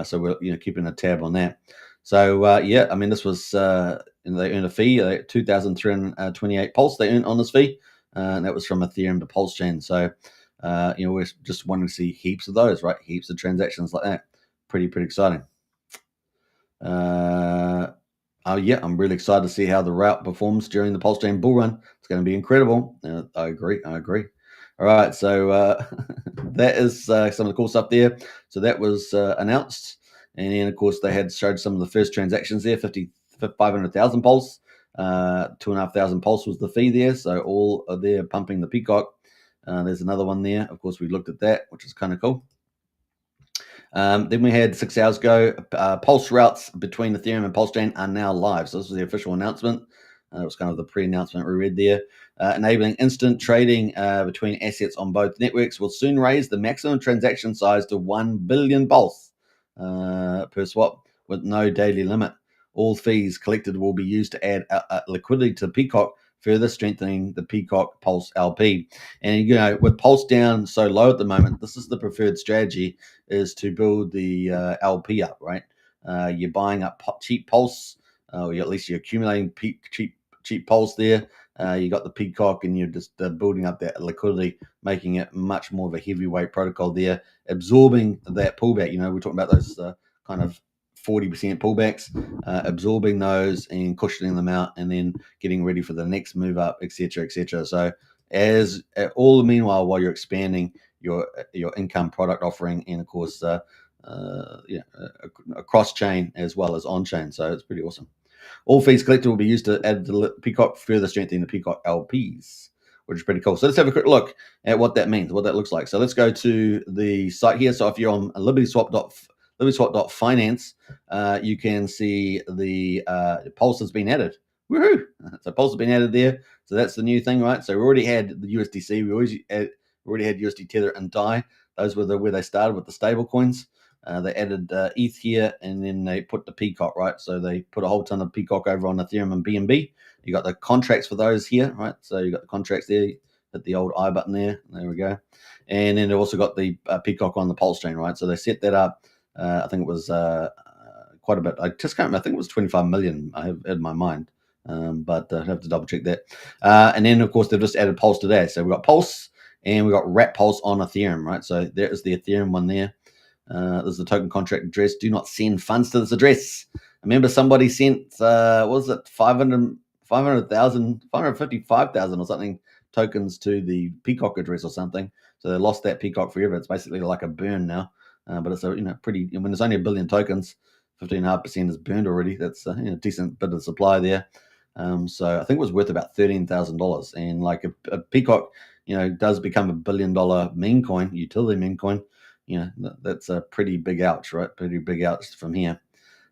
So we're keeping a tab on that. So this was they earned a fee, 2,328 Pulse they earned on this fee, and that was from Ethereum to PulseChain. So we're just wanting to see heaps of those, right? Heaps of transactions like that. Pretty exciting. I'm really excited to see how the route performs during the PulseChain bull run. It's going to be incredible. I agree. All right, so that is some of the cool stuff there. So that was announced, and then of course they showed some of the first transactions there. 500,000 Pulse, 2,500 Pulse was the fee there. So all are there pumping the Peacock. There's another one there. Of course, we looked at that, which is kind of cool. Then we had 6 hours ago, Pulse routes between Ethereum and PulseChain are now live. So this was the official announcement. It was kind of the pre-announcement we read there. Enabling instant trading between assets on both networks will soon raise the maximum transaction size to 1 billion Pulse per swap with no daily limit. All fees collected will be used to add liquidity to Peacock, further strengthening the Peacock Pulse LP. And with Pulse down so low at the moment, this is the preferred strategy, is to build the LP up, right? You're buying up cheap Pulse, or at least you're accumulating cheap Pulse there. You got the Peacock, and you're just building up that liquidity, making it much more of a heavyweight protocol there, absorbing that pullback. We're talking about those kind of 40% pullbacks, absorbing those and cushioning them out, and then getting ready for the next move up, etc. So as all the meanwhile, while you're expanding your income product offering, and of course across chain as well as on chain. So it's pretty awesome. All fees collected will be used to add the Peacock, further strengthening the Peacock LPs, which is pretty cool. So let's have a quick look at what that means, what that looks like. So let's go to the site here. So if you're on LibertySwap.finance, you can see the Pulse has been added. Woohoo! So Pulse has been added there. So that's the new thing, right? So we already had the USDC. We already had USD Tether and DAI. Those were where they started with the stable coins. They added ETH here, and then they put the Peacock, right? So they put a whole ton of Peacock over on Ethereum and BNB. You got the contracts for those here, right? So you got the contracts there. Hit the old I button there. There we go. And then they also got the Peacock on the Pulse chain, right? So they set that up. I think it was quite a bit. I just can't remember. I think it was 25 million. I have in my mind, but I have to double check that. And then of course they've just added Pulse today. So we've got Pulse and we've got Wrap Pulse on Ethereum, right? So there is the Ethereum one there. There's the token contract address. Do not send funds to this address. Remember, somebody sent what was it, 555,000 or something tokens to the Peacock address or something. So they lost that Peacock forever. It's basically like a burn now. But it's a pretty. When there's only 1 billion tokens, 15.5% is burned already. That's a decent bit of supply there. So I think it was worth about $13,000. And like a Peacock, does become $1 billion meme coin, utility meme coin. That's a pretty big ouch, right? Pretty big ouch from here.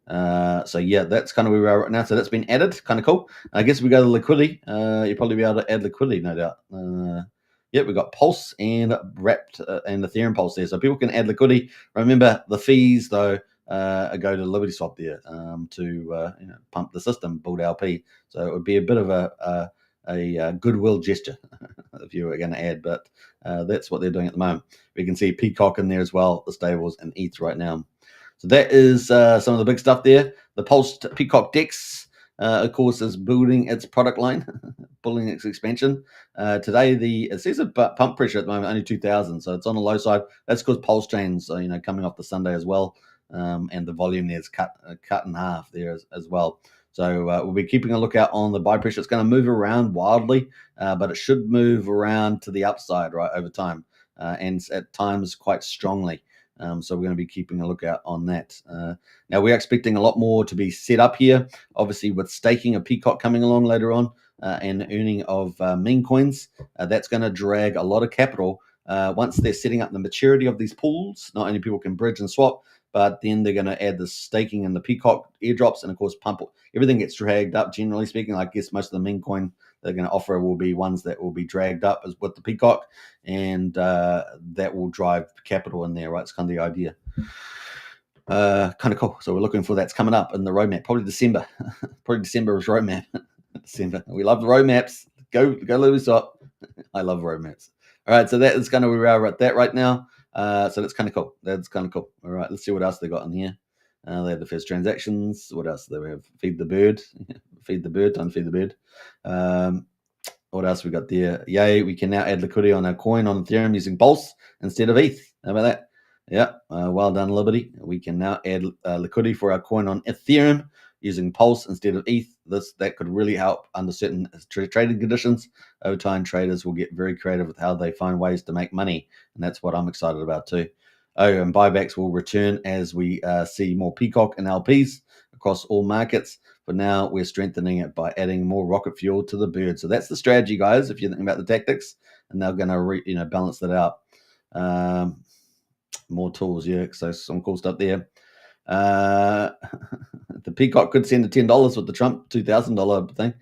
So yeah, that's kind of where we are right now. So that's been added, kind of cool. I guess we go to liquidity. You'll probably be able to add liquidity, no doubt. We've got Pulse and Wrapped and Ethereum Pulse there, so people can add liquidity. Remember, the fees though go to LibertySwap there to pump the system, build LP. So it would be a bit of a goodwill gesture if you were going to add, but that's what they're doing at the moment. We can see Peacock in there as well, the stables and ETH right now. So that is some of the big stuff there. The Pulse Peacock DEX, of course, is building its product line, building its expansion. Today, it says a pump pressure at the moment, only 2,000, so it's on the low side. That's because PulseChain's coming off the Sunday as well, and the volume there is cut in half there as well. So we'll be keeping a lookout on the buy pressure. It's going to move around wildly, but it should move around to the upside right over time, and at times quite strongly. So we're going to be keeping a lookout on that. Now we're expecting a lot more to be set up here, obviously with staking of Peacock coming along later on, and earning of meme coins. That's going to drag a lot of capital once they're setting up the maturity of these pools. Not only people can bridge and swap, but then they're going to add the staking and the Peacock airdrops, and of course pump. Everything gets dragged up, generally speaking. I guess most of the meme coin they're going to offer will be ones that will be dragged up as with the Peacock, and that will drive capital in there, right? It's kind of the idea. Kind of cool. So we're looking for that's coming up in the roadmap, probably December. Probably December's roadmap. December. We love the roadmaps. Go LibertySwap. I love roadmaps. All right, so that is kind of where we are at that right now. So that's kind of cool. That's kind of cool. All right, let's see what else they got in here. They have the first transactions. What else do they have? Feed the bird. Feed the bird. Time to feed the bird. What else we got there? Yay, we can now add liquidity on our coin on Ethereum using Pulse instead of ETH. How about that? Yeah, well done, Liberty. We can now add liquidity for our coin on Ethereum using Pulse instead of ETH. That could really help under certain trading conditions. Over time, traders will get very creative with how they find ways to make money, and that's what I'm excited about too. Oh, and buybacks will return as we see more Peacock and LPs across all markets. For now, we're strengthening it by adding more rocket fuel to the bird. So that's the strategy, guys, if you're thinking about the tactics, and they're going to balance that out. More tools, yeah, so some cool stuff there. The Peacock could send to $10 with the Trump $2,000 thing.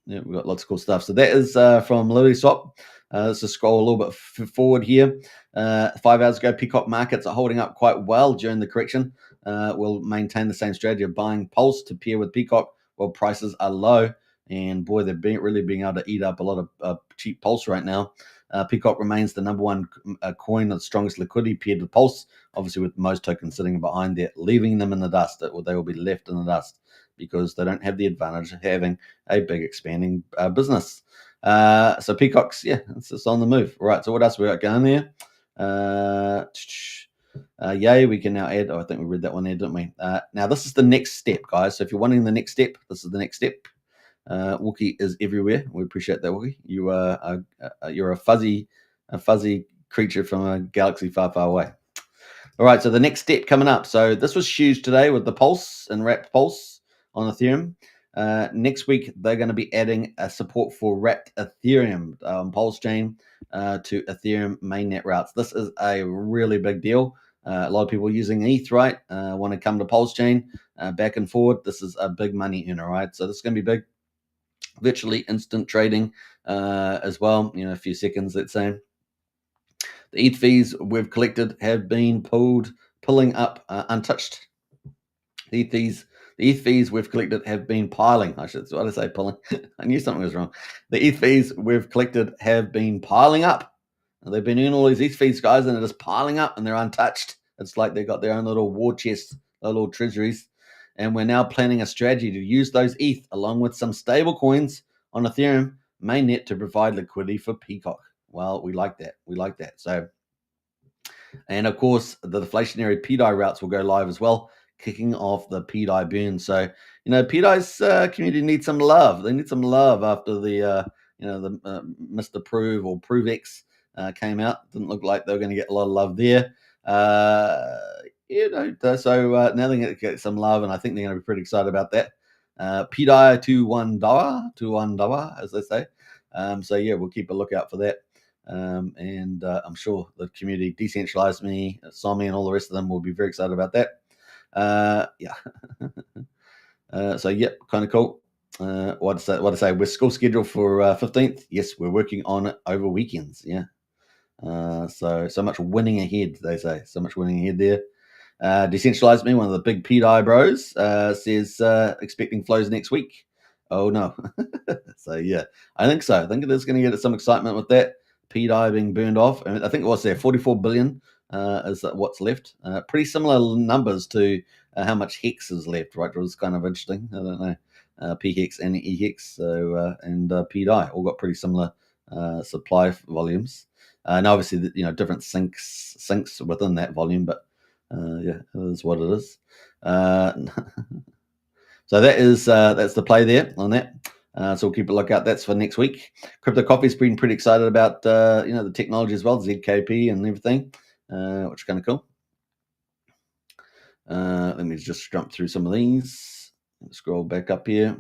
Yeah, we've got lots of cool stuff. So that is from LibertySwap. Let's just scroll a little bit forward here. 5 hours ago, Peacock markets are holding up quite well during the correction. We'll maintain the same strategy of buying Pulse to pair with Peacock while prices are low. And boy, they're really being able to eat up a lot of cheap Pulse right now. Peacock remains the number one coin with the strongest liquidity paired with Pulse, obviously with most tokens sitting behind there, leaving them in the dust. They will be left in the dust because they don't have the advantage of having a big expanding business. So Peacock's, yeah, it's just on the move. All right, so what else we got going there? Yay, we can now add. I think we read that one there, didn't we? Now, this is the next step, guys. So if you're wanting the next step, this is the next step. Wookie is everywhere. We appreciate that, Wookie. You're a fuzzy creature from a galaxy far, far away. All right, so the next step coming up. So this was huge today with the Pulse and wrapped Pulse on Ethereum. Next week, they're going to be adding a support for wrapped Ethereum on PulseChain to Ethereum mainnet routes. This is a really big deal. A lot of people using ETH, right, want to come to PulseChain back and forward. This is a big money earner, right? So this is going to be big. Virtually instant trading as well, a few seconds, let's say. The ETH fees we've collected have been pulling up untouched. The ETH fees we've collected have been piling. Why did I say pulling? I knew something was wrong. The ETH fees we've collected have been piling up. They've been earning all these ETH fees, guys, and they're just piling up and they're untouched. It's like they've got their own little war chest, little treasuries. And we're now planning a strategy to use those ETH along with some stable coins on Ethereum mainnet to provide liquidity for Peacock. Well, we like that. So, and of course, the deflationary PDI routes will go live as well, kicking off the PDI burn. So, PDI's community needs some love. They need some love after the Mr. Prove or ProveX came out. Didn't look like they were going to get a lot of love there. So now they're going to get some love, and I think they're going to be pretty excited about that. PDI to one dollar, as they say. So yeah, we'll keep a lookout for that. And I'm sure the community, Decentralized Me, Somi, and all the rest of them will be very excited about that. Yeah. So yeah, kind of cool. What to say? We're school scheduled for 15th. Yes, we're working on it over weekends. Yeah. So much winning ahead, they say. So much winning ahead there. Decentralized Me, one of the big PDI bros, says expecting flows next week. Oh no. So yeah, I think so. I think it is going to get some excitement with that PDI being burned off. I think it was there 44 billion is what's left. Pretty similar numbers to how much Hex is left, right? It was kind of interesting. I don't know. PHEX and EHEX, so and PDI all got pretty similar supply volumes. And obviously, different sinks within that volume, but yeah, it is what it is. So that's the play there on that. So we'll keep a lookout. That's for next week. Crypto Coffee's been pretty excited about the technology as well, ZKP and everything, which is kind of cool. Let me just jump through some of these. Scroll back up here.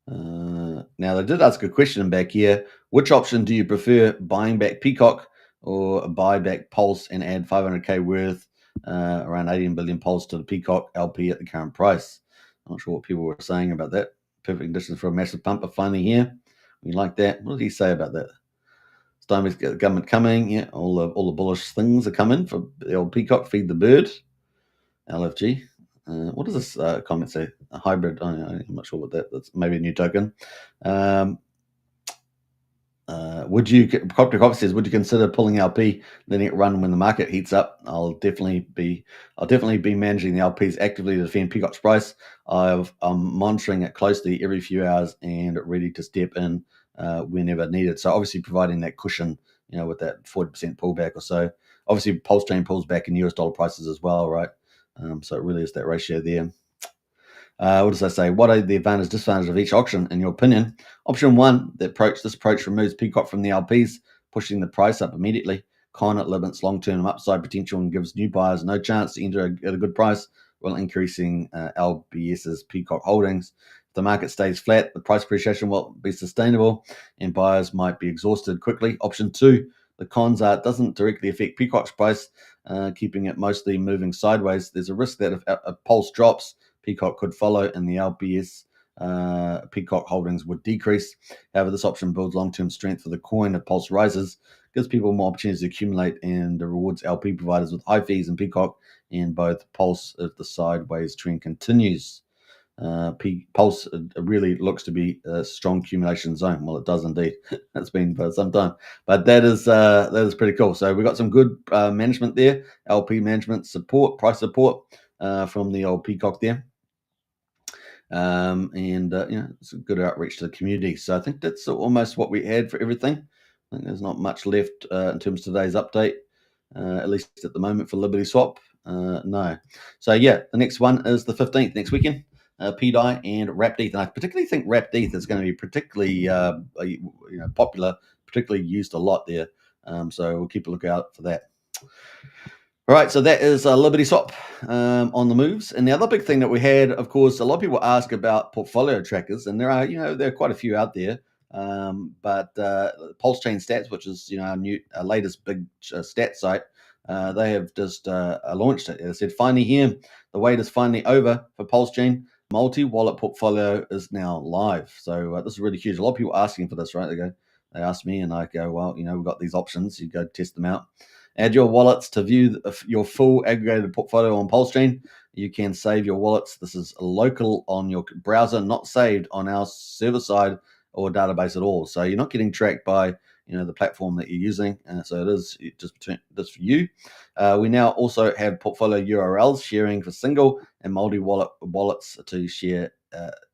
Now they did ask a question back here. Which option do you prefer, buying back Peacock or buy back Pulse and add 500k worth, around 18 billion Pulse to the Peacock LP at the current price? I'm not sure what people were saying about that. Perfect conditions for a massive pump are finally here. We like that. What did he say about that? It's time to get the government coming. Yeah, all the bullish things are coming for the old Peacock. Feed the bird. LFG. What does this comment say? A hybrid. I'm not sure what that's maybe a new token. Copter says, would you consider pulling LP, letting it run when the market heats up? I'll definitely be managing the LPs actively to defend Peacock's price. I'm monitoring it closely every few hours and ready to step in whenever needed. So obviously providing that cushion, with that 40% pullback or so. Obviously, PulseChain pulls back in US dollar prices as well, right? So it really is that ratio there. What does I say? What are the advantages, disadvantages of each auction, in your opinion? Option one, this approach removes Peacock from the LPs, pushing the price up immediately. Con, it limits long-term upside potential and gives new buyers no chance to enter at a good price, while increasing LBS's Peacock holdings. If the market stays flat, the price appreciation won't be sustainable, and buyers might be exhausted quickly. Option two, the cons are it doesn't directly affect Peacock's price, keeping it mostly moving sideways. There's a risk that if a Pulse drops, Peacock could follow, and the LBS Peacock holdings would decrease. However, this option builds long-term strength for the coin. If Pulse rises, gives people more opportunities to accumulate, and rewards LP providers with high fees in Peacock and both Pulse if the sideways trend continues. Pulse really looks to be a strong accumulation zone. Well, it does indeed. It's been for some time, but that is pretty cool. So we got some good management there, LP management support, price support from the old Peacock there. It's a good outreach to the community. So I think that's almost what we had for everything. I think there's not much left in terms of today's update, at least at the moment for LibertySwap. No. So yeah, the next one is the 15th, next weekend. PDI and Wrapped ETH. And I particularly think Wrapped ETH is going to be particularly popular, particularly used a lot there. So we'll keep a lookout for that. All right, so that is LibertySwap on the moves. And the other big thing that we had, of course, a lot of people ask about portfolio trackers, and there are quite a few out there. But PulseChain Stats, which is our latest big stat site, they have just launched it. They said, finally here, the wait is finally over for PulseChain. Multi-wallet portfolio is now live. So this is really huge. A lot of people asking for this, right? They ask me, and I go, well, we've got these options. You go test them out. Add your wallets to view your full aggregated portfolio on PulseChain. You can save your wallets. This is local on your browser, not saved on our server side or database at all. So you're not getting tracked by the platform that you're using. So it is just for you. We now also have portfolio URLs sharing for single and multi-wallet wallets to share.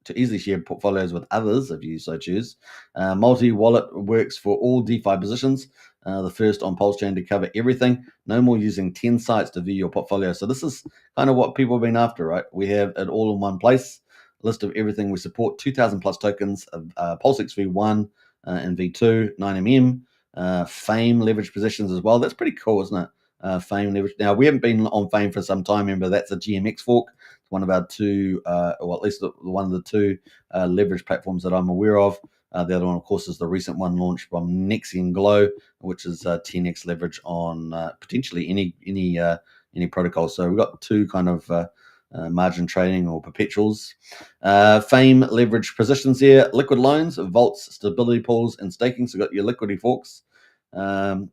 To easily share portfolios with others if you so choose. Multi-wallet works for all DeFi positions. The first on PulseChain to cover everything. No more using 10 sites to view your portfolio. So this is kind of what people have been after, right? We have it all in one place. List of everything we support. 2,000 plus tokens of PulseX V1 and V2, 9mm, Fame leverage positions as well. That's pretty cool, isn't it? Fame leverage. Now, we haven't been on Fame for some time. Remember, that's a GMX fork. It's one of our two, or at least one of the two leverage platforms that I'm aware of. The other one, of course, is the recent one launched from Nexium Glow, which is 10x leverage on potentially any protocol. So we've got two kind of margin trading or perpetuals. Fame leverage positions here: liquid loans, vaults, stability pools, and staking. So you've got your liquidity forks and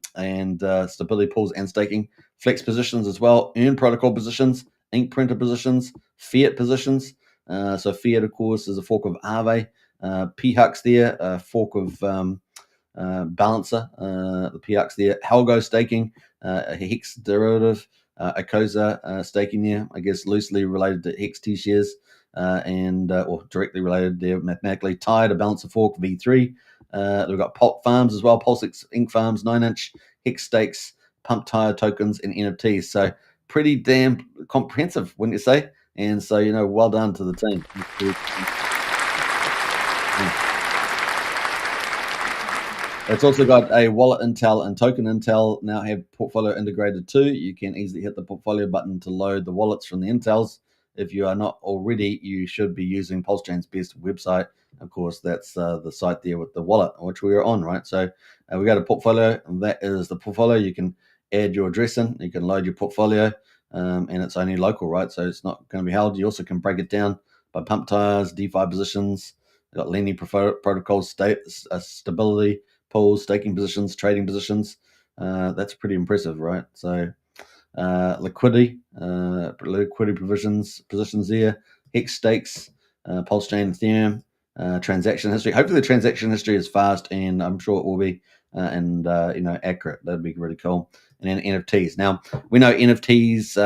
stability pools and staking. flex positions as well, earn protocol positions, ink printer positions, fiat positions. So fiat, of course, is a fork of Aave. P-Hux there, a fork of Balancer, the P-Hux there, ALGO staking, a Hex derivative, Acosa staking there, I guess loosely related to Hex T-shares, or directly related. They're mathematically tied, a Balancer fork, V3. We've got Pulp Farms as well, Pulse Ink Farms, 9-inch, Hex stakes, Pump Tire tokens, and NFTs. So pretty damn comprehensive, wouldn't you say? And so, well done to the team. It's also got a wallet intel and token intel now have portfolio integrated too. You can easily hit the portfolio button to load the wallets from the intels. If you are not already, you should be using PulseChain's best website. Of course, that's the site there with the wallet, which we are on, right? So we got a portfolio, and that is the portfolio. You can add your address in, you can load your portfolio, and it's only local, right? So it's not going to be held. You also can break it down by pump tires, DeFi positions. You've got lending protocols, stability, pools, staking positions, trading positions. That's pretty impressive, right? So liquidity positions there, Hex stakes, PulseChain, Ethereum, transaction history. Hopefully the transaction history is fast, and I'm sure it will be, and accurate. That'd be really cool. And then NFTs. Now, we know NFTs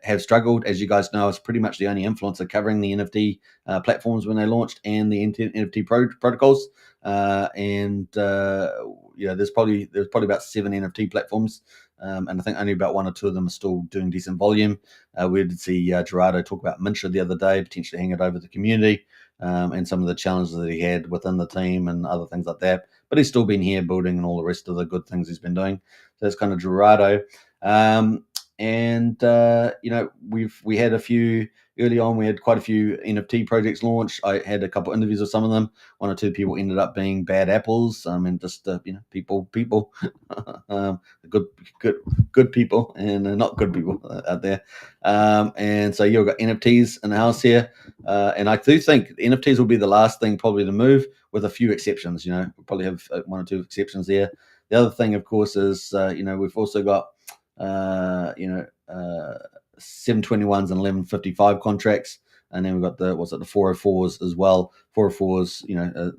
have struggled. As you guys know, it's pretty much the only influencer covering the NFT platforms when they launched and the NFT protocols. There's probably about 7 NFT platforms. And I think only about 1 or 2 of them are still doing decent volume. We did see Gerardo talk about Mintra the other day, potentially hang it over the community, and some of the challenges that he had within the team and other things like that. But he's still been here building and all the rest of the good things he's been doing. So that's kind of Gerardo. We had a few early on. We had quite a few NFT projects launched. I had a couple of interviews with some of them. 1 or 2 people ended up being bad apples. And just people, good people and not good people out there. And so you've got NFTs in the house here, and I do think NFTs will be the last thing probably to move, with a few exceptions. We'll probably have 1 or 2 exceptions there. The other thing, of course, is we've also got 721s and 1155 contracts, and then we've got the 404s as well. 404s,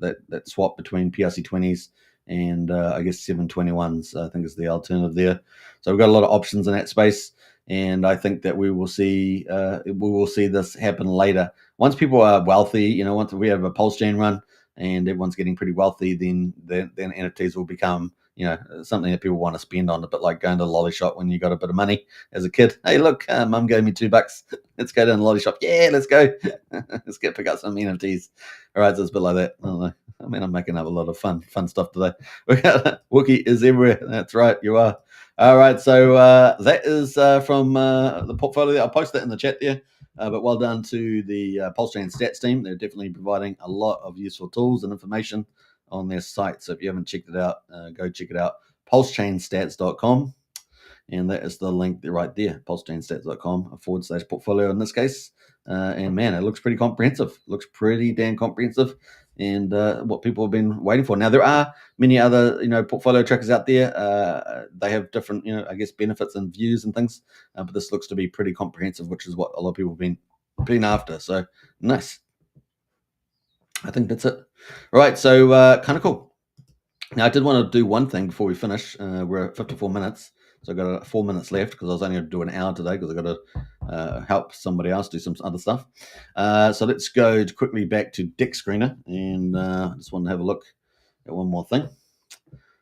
that swap between PRC20s and I guess 721s, I think is the alternative there. So we've got a lot of options in that space, and I think that we will see this happen later. Once people are wealthy, once we have a PulseChain run and everyone's getting pretty wealthy, then NFTs will become something that people want to spend on, a bit like going to the lolly shop when you got a bit of money as a kid. Hey, look, mum gave me $2. Let's go down the lolly shop. Yeah, let's go. Let's pick up some NFTs. All right, so it's a bit like that. I don't know. I mean, I'm making up a lot of fun stuff today. Wookie is everywhere. That's right, you are. All right, so that is from the portfolio. I'll post that in the chat there. But well done to the PulseChain stats team. They're definitely providing a lot of useful tools and information on their site. So if you haven't checked it out, go check it out. PulseChainStats.com. And that is the link right there, PulseChainStats.com/portfolio in this case. And man, it looks pretty comprehensive. Looks pretty damn comprehensive, and what people have been waiting for. Now, there are many other portfolio trackers out there. They have different I guess benefits and views and things, but this looks to be pretty comprehensive, which is what a lot of people have been after. So nice. I think that's it. All right, so kind of cool. Now, I did want to do one thing before we finish. We're at 54 minutes, so I've got 4 minutes left because I was only going to do an hour today because I've got to help somebody else do some other stuff. So let's go quickly back to Deck Screener, and I just want to have a look at one more thing.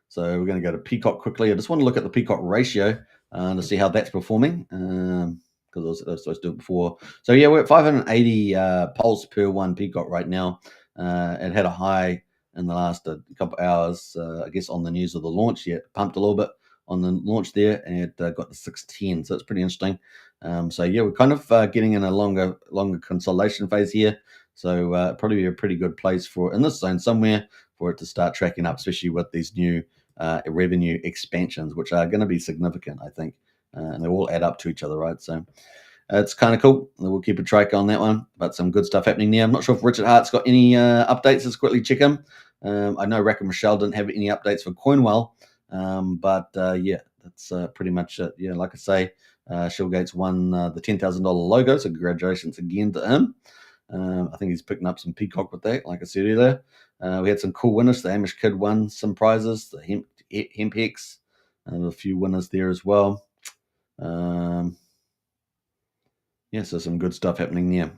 So we're going to go to Peacock quickly. I just want to look at the Peacock ratio to see how that's performing, because I was supposed to do it before. So yeah, we're at 580 pulse per 1 Peacock right now. It had a high in the last couple of hours, I guess, on the news of the launch. Yeah, it pumped a little bit on the launch there, and it got to 610. So it's pretty interesting. So yeah, we're kind of getting in a longer consolidation phase here. So probably be a pretty good place in this zone somewhere for it to start tracking up, especially with these new revenue expansions, which are going to be significant, I think, and they all add up to each other, right? So it's kind of cool. We'll keep a track on that one, but some good stuff happening there. I'm not sure if Richard Hart's got any updates. Let's quickly check him. I know Rack and Michelle didn't have any updates for Coinwell, but yeah, that's pretty much it. Yeah, like I say, Shillgate's won the $10,000 logo, so congratulations again to him. I think he's picking up some peacock with that, like I said earlier. We had some cool winners. The Amish Kid won some prizes. The Hemp Hex, a few winners there as well. Yeah, so some good stuff happening there.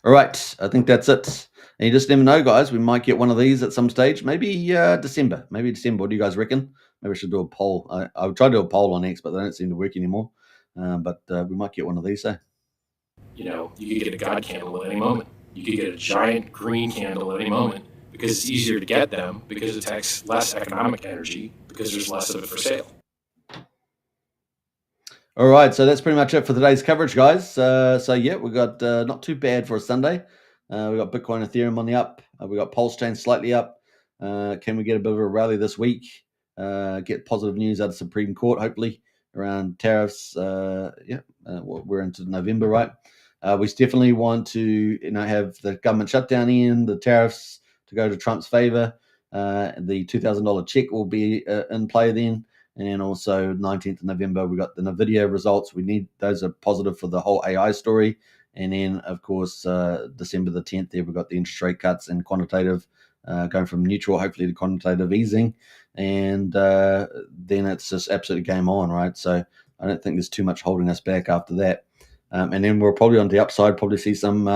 All right, I think that's it. And you just never know, guys. We might get one of these at some stage. Maybe December. Maybe December. What do you guys reckon? Maybe we should do a poll. I would try to do a poll on X, but they don't seem to work anymore. But we might get one of these, eh? You know, you could get a God candle at any moment. You could get a giant green candle at any moment because it's easier to get them because it takes less economic energy because there's less of it for sale. All right, so that's pretty much it for today's coverage, guys. So yeah, we got not too bad for a Sunday. We got Bitcoin, Ethereum on the up. We got PulseChain slightly up. Can we get a bit of a rally this week? Get positive news out of Supreme Court, hopefully, around tariffs. We're into November, right? We definitely want to, have the government shutdown in, the tariffs to go to Trump's favor. The $2,000 check will be in play then. And also 19th of November, we got the NVIDIA results. We need those are positive for the whole AI story. And then, of course, December the 10th, there we've got the interest rate cuts and quantitative going from neutral, hopefully, to quantitative easing. And then it's just absolutely game on, right? So I don't think there's too much holding us back after that. And then we'll probably on the upside, probably see some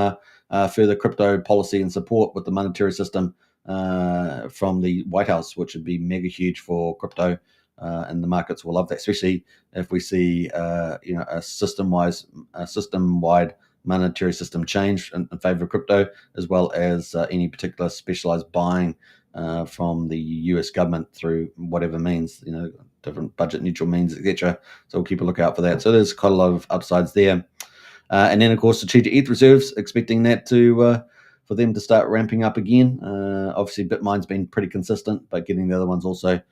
further crypto policy and support with the monetary system from the White House, which would be mega huge for crypto. And the markets will love that, especially if we see a system-wide monetary system change in favor of crypto, as well as any particular specialized buying from the US government through whatever means, different budget neutral means, etc. So we'll keep a lookout for that. So there's quite a lot of upsides there. And then, of course, strategic ETH reserves, expecting that to for them to start ramping up again. Obviously, Bitmine's been pretty consistent, but getting the other ones also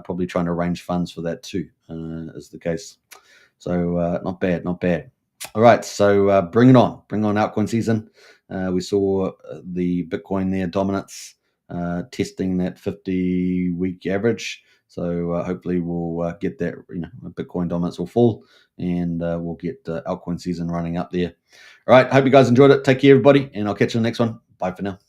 probably trying to arrange funds for that too, is the case. So not bad. All right, so bring it on altcoin season. We saw the Bitcoin there dominance testing that 50-week average. So hopefully we'll get that. Bitcoin dominance will fall, and we'll get altcoin season running up there. All right, hope you guys enjoyed it. Take care, everybody, and I'll catch you in the next one. Bye for now.